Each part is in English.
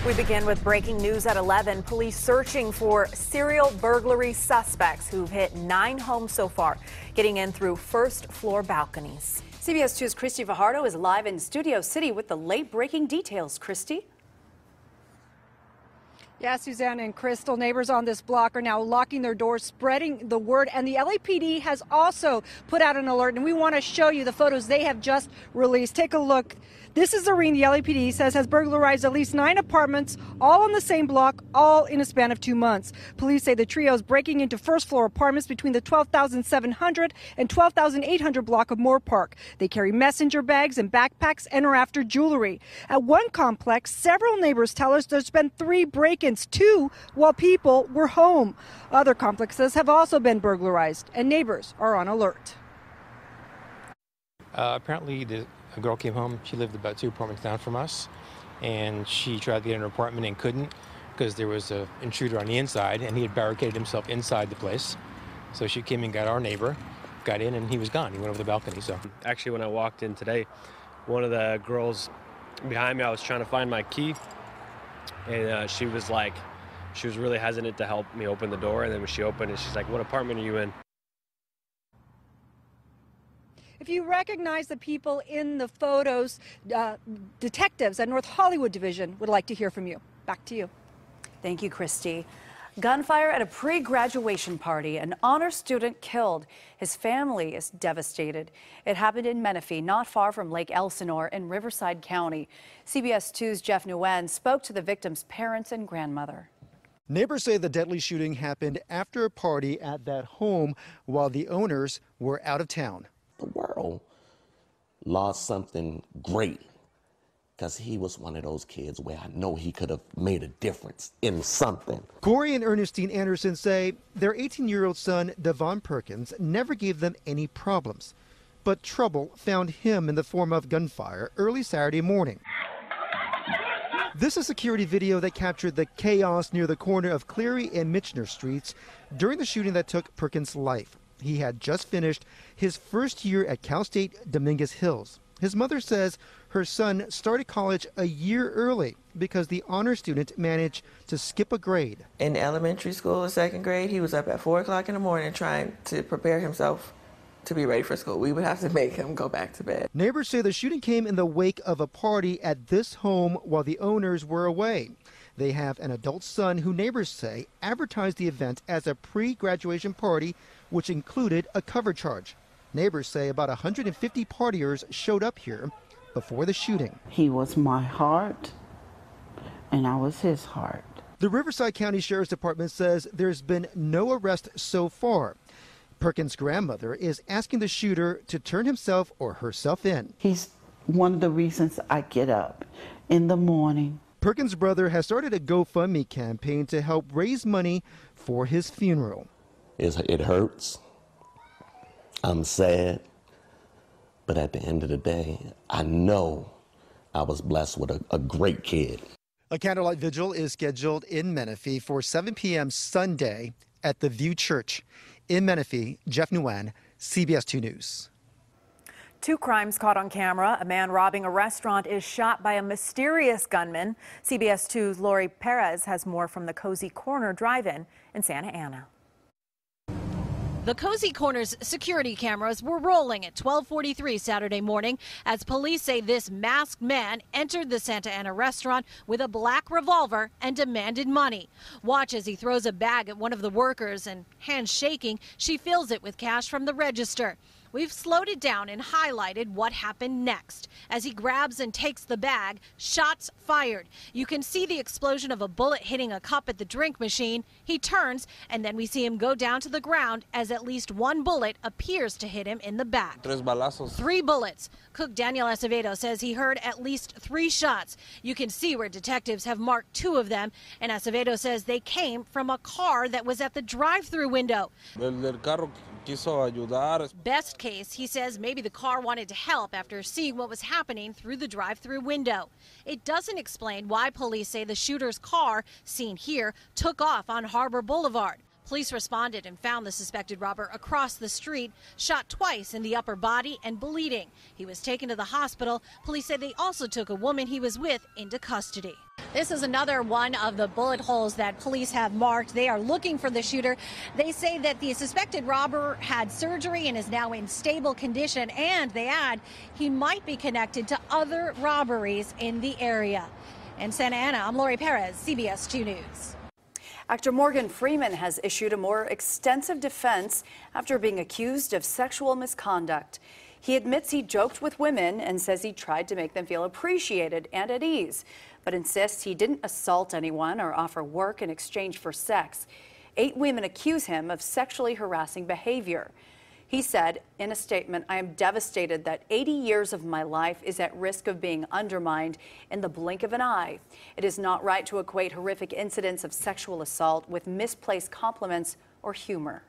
We begin with breaking news at 11. Police searching for serial burglary suspects who've hit 9 homes so far, getting in through first-floor balconies. CBS 2's Christy Fajardo is live in Studio City with the late-breaking details. Christy? Yeah, Suzanne and Crystal, neighbors on this block are now locking their doors, spreading the word, and the LAPD has also put out an alert, and we want to show you the photos they have just released. Take a look. This is the ring the LAPD says has burglarized at least 9 apartments, all on the same block, all in a span of 2 months. Police say the trio is breaking into first-floor apartments between the 12,700 and 12,800 block of Moore Park. They carry messenger bags and backpacks and are after jewelry. At one complex, several neighbors tell us there's been 3 break-ins, 2 while people were home. Other complexes have also been burglarized, and neighbors are on alert. Apparently, a girl came home. She lived about 2 apartments down from us, and she tried to get in her apartment and couldn't because there was an intruder on the inside, and he had barricaded himself inside the place. So she came and got our neighbor, got in, and he was gone. He went over the balcony. So actually, when I walked in today, one of the girls behind me, I was trying to find my key, and she was really hesitant to help me open the door. And then when she opened it, she's like, "What apartment are you in?" If you recognize the people in the photos, detectives at North Hollywood Division would like to hear from you. Back to you. Thank you, Christy. Gunfire at a pre-graduation party. An honor student killed. His family is devastated. It happened in Menifee, not far from Lake Elsinore in Riverside County. CBS 2's Jeff Nguyen spoke to the victim's parents and grandmother. Neighbors say the deadly shooting happened after a party at that home while the owners were out of town. The world lost something great because he was one of those kids where I know he could have made a difference in something. Corey and Ernestine Anderson say their 18-year-old son, Devon Perkins, never gave them any problems. But trouble found him in the form of gunfire early Saturday morning. This is security video that captured the chaos near the corner of Cleary and Michener Streets during the shooting that took Perkins' life. He had just finished his first year at Cal State Dominguez Hills. His mother says her son started college a year early because the honor student managed to skip a grade. In elementary school, in 2nd grade, he was up at 4 o'clock in the morning trying to prepare himself to be ready for school. We would have to make him go back to bed. Neighbors say the shooting came in the wake of a party at this home while the owners were away. They have an adult son who neighbors say advertised the event as a pre-graduation party, which included a cover charge. Neighbors say about 150 partiers showed up here before the shooting. He was my heart, and I was his heart. The Riverside County Sheriff's Department says there's been no arrest so far. Perkins' grandmother is asking the shooter to turn himself or herself in. He's one of the reasons I get up in the morning. Perkins' brother has started a GoFundMe campaign to help raise money for his funeral. It hurts. I'm sad. But at the end of the day, I know I was blessed with a great kid. A candlelight vigil is scheduled in Menifee for 7 p.m. Sunday at the View Church. In Menifee, Jeff Nguyen, CBS 2 News. 2 crimes caught on camera. A man robbing a restaurant is shot by a mysterious gunman. CBS 2's Lori Perez has more from the Cozy Corner drive-in in Santa Ana. The Cozy Corner's security cameras were rolling at 12:43 Saturday morning as police say this masked man entered the Santa Ana restaurant with a black revolver and demanded money. Watch as he throws a bag at one of the workers and, hands shaking, she fills it with cash from the register. We've slowed it down and highlighted what happened next. As he grabs and takes the bag, shots fired. You can see the explosion of a bullet hitting a cup at the drink machine. He turns, and then we see him go down to the ground as at least 1 bullet appears to hit him in the back. 3 bullets. Cook Daniel Acevedo says he heard at least 3 shots. You can see where detectives have marked 2 of them, and Acevedo says they came from a car that was at the drive-through window. Best case, he says maybe the car wanted to help after seeing what was happening through the drive-through window. It doesn't explain why police say the shooter's car, seen here, took off on Harbor Boulevard. Police responded and found the suspected robber across the street, shot twice in the upper body and bleeding. He was taken to the hospital. Police say they also took a woman he was with into custody. This is another one of the bullet holes that police have marked. They are looking for the shooter. They say that the suspected robber had surgery and is now in stable condition, and they add he might be connected to other robberies in the area. In Santa Ana, I'm Lori Perez, CBS 2 News. Actor Morgan Freeman has issued a more extensive defense after being accused of sexual misconduct. He admits he joked with women and says he tried to make them feel appreciated and at ease, but insists he didn't assault anyone or offer work in exchange for sex. 8 women accuse him of sexually harassing behavior. He said in a statement, "I am devastated that 80 years of my life is at risk of being undermined in the blink of an eye. It is not right to equate horrific incidents of sexual assault with misplaced compliments or humor."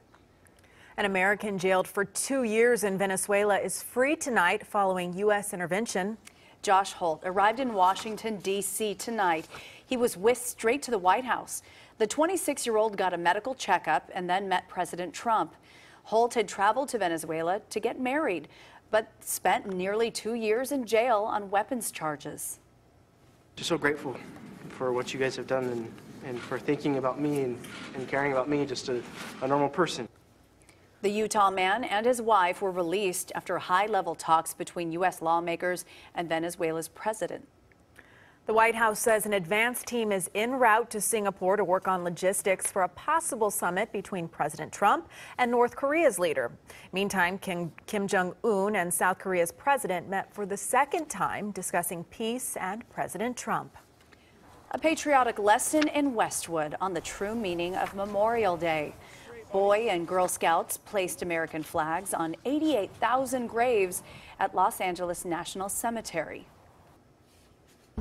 An American jailed for 2 years in Venezuela is free tonight following U.S. intervention. Josh Holt arrived in Washington, D.C. tonight. He was whisked straight to the White House. The 26-year-old got a medical checkup and then met President Trump. Holt had traveled to Venezuela to get married, but spent nearly 2 years in jail on weapons charges. Just so grateful for what you guys have done and for thinking about me and caring about me, just a normal person. The Utah man and his wife were released after high-level talks between U.S. lawmakers and Venezuela's president. The White House says an advance team is en route to Singapore to work on logistics for a possible summit between President Trump and North Korea's leader. Meantime, Kim Jong-un and South Korea's president met for the second time discussing peace and President Trump. A patriotic lesson in Westwood on the true meaning of Memorial Day. Boy and Girl Scouts placed American flags on 88,000 graves at Los Angeles National Cemetery.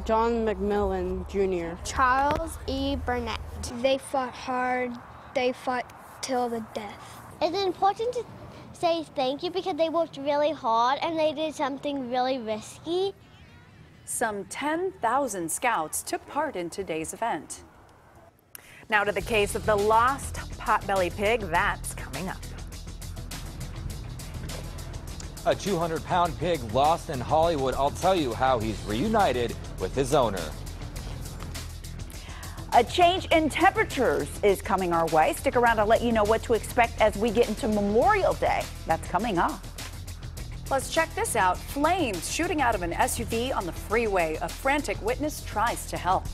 John McMillan Jr. Charles E. Burnett. They fought hard. They fought till the death. It's important to say thank you because they worked really hard and they did something really risky. Some 10,000 scouts took part in today's event. Now to the case of the lost pot-bellied pig. That's coming up. A 200-pound pig lost in Hollywood. I'll tell you how he's reunited with his owner. A change in temperatures is coming our way. Stick around, I'll let you know what to expect as we get into Memorial Day. That's coming up. Plus, check this out. Flames shooting out of an SUV on the freeway. A frantic witness tries to help.